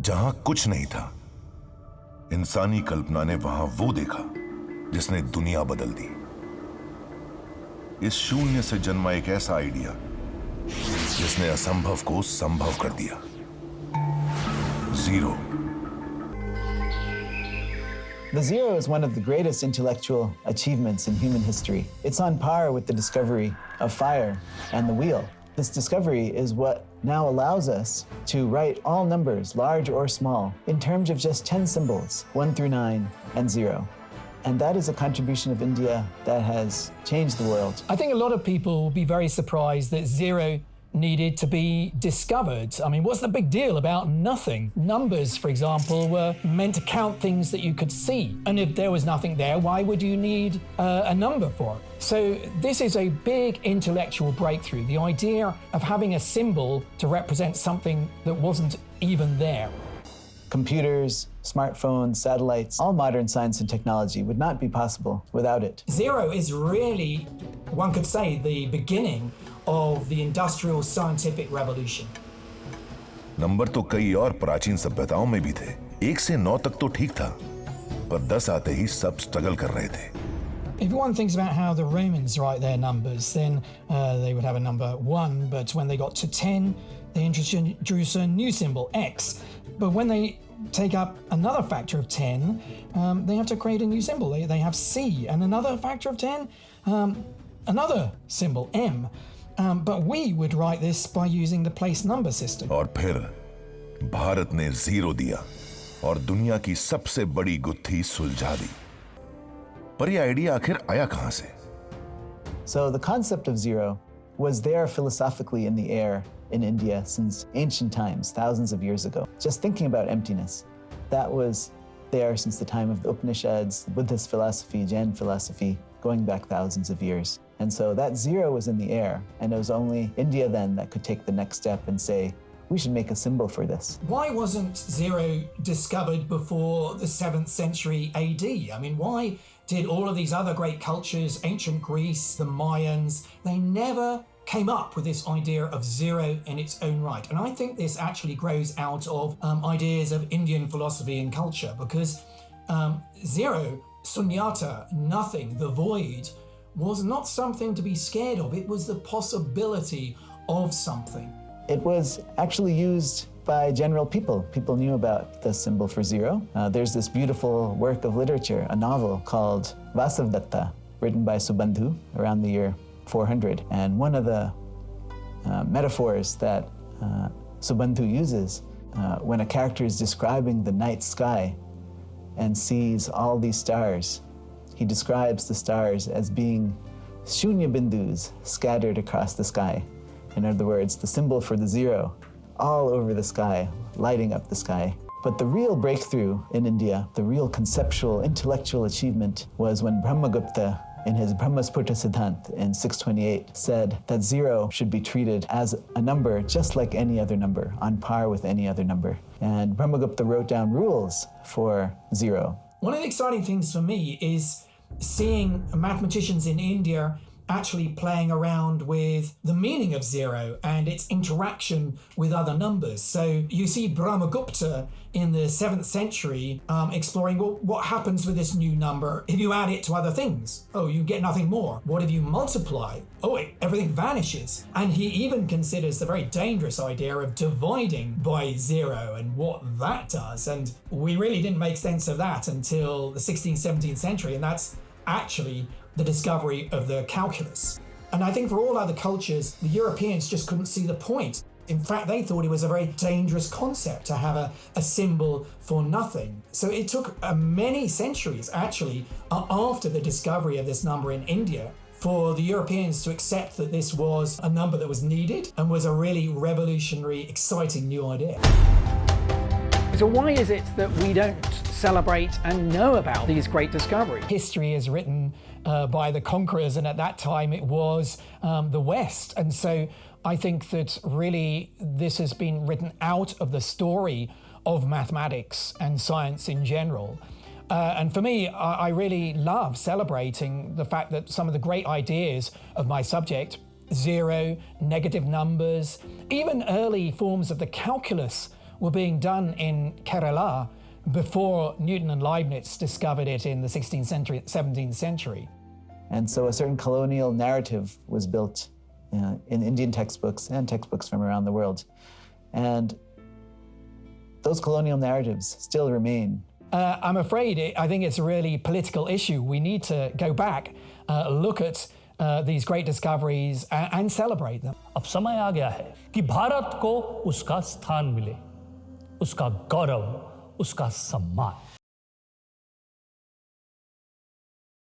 जहां कुछ नहीं था, इंसानी कल्पना ने वहां वो देखा जिसने दुनिया बदल दी। इस शून्य से जन्मा एक ऐसा आइडिया जिसने असंभव को संभव कर दिया। Zero. The zero is one of the greatest intellectual achievements in human history. It's on par with the discovery of fire and the wheel. This discovery is what now allows us to write all numbers, large or small, in terms of just 10 symbols, 1 through 9 and 0. And that is a contribution of India that has changed the world. I think a lot of people will be very surprised that zero needed to be discovered. I mean, what's the big deal about nothing? Numbers, for example, were meant to count things that you could see. And if there was nothing there, why would you need a number for it? So this is a big intellectual breakthrough, the idea of having a symbol to represent something that wasn't even there. Computers, smartphones, satellites, all modern science and technology would not be possible without it. Zero is really, one could say, the beginning of the industrial scientific revolution. Number तो कई और प्राचीन सभ्यताओं में भी थे। 1 से 9 तक तो ठीक था, पर 10 आते ही सब स्ट्रगल कर रहे थे। If one thinks about how the Romans write their numbers, then they would have a number 1, but when they got to 10, they introduced a new symbol, X. But when they take up another factor of 10, they have to create a new symbol. They have C, and another factor of 10, another symbol, M. But we would write this by using the place number system. और फिर भारत ने 0 दिया और दुनिया की सबसे बड़ी गुत्थी सुलझा दी। पर यह आइडिया आखिर आया कहां से? So the concept of zero was there philosophically in the air in India since ancient times, thousands of years ago. Just thinking about emptiness, that was there since the time of the Upanishads, Buddhist philosophy, Jain philosophy, going back thousands of years. And so that zero was in the air, and it was only India then that could take the next step and say, we should make a symbol for this. Why wasn't zero discovered before the 7th century AD? I mean, why did all of these other great cultures, ancient Greece, the Mayans, they never came up with this idea of zero in its own right? And I think this actually grows out of ideas of Indian philosophy and culture, because zero, sunyata, nothing, the void, was not something to be scared of. It was the possibility of something. It was actually used by general people. People knew about the symbol for zero. There's this beautiful work of literature, a novel called Vasavdatta, written by Subandhu around the year 400. And one of the metaphors that Subandhu uses when a character is describing the night sky and sees all these stars, he describes the stars as being shunya bindus scattered across the sky. In other words, the symbol for the zero all over the sky, lighting up the sky. But the real breakthrough in India, the real conceptual, intellectual achievement, was when Brahmagupta, in his Brahmaspurta Siddhant in 628, said that zero should be treated as a number just like any other number, on par with any other number. And Brahmagupta wrote down rules for zero. One of the exciting things for me is seeing mathematicians in India actually playing around with the meaning of zero and its interaction with other numbers. So you see Brahmagupta in the 7th century exploring, well, what happens with this new number if you add it to other things? Oh, you get nothing more. What if you multiply? Oh, everything vanishes. And he even considers the very dangerous idea of dividing by zero and what that does. And we really didn't make sense of that until the 16th, 17th century. And that's actually the discovery of the calculus. And I think for all other cultures, the Europeans just couldn't see the point. In fact, they thought it was a very dangerous concept to have a symbol for nothing. So it took many centuries, actually, after the discovery of this number in India, for the Europeans to accept that this was a number that was needed and was a really revolutionary, exciting new idea. So why is it that we don't celebrate and know about these great discoveries? History is written by the conquerors, and at that time it was the West. And so I think that really this has been written out of the story of mathematics and science in general. And for me, I really love celebrating the fact that some of the great ideas of my subject, zero, negative numbers, even early forms of the calculus, were being done in Kerala before Newton and Leibniz discovered it in the 16th century, 17th century. And so a certain colonial narrative was built in Indian textbooks and textbooks from around the world. And those colonial narratives still remain. I'm afraid I think it's a really political issue. We need to go back, look at these great discoveries and celebrate them. अब समय आ गया है कि भारत को उसका स्थान मिले, उसका गौरव, उसका सम्मान।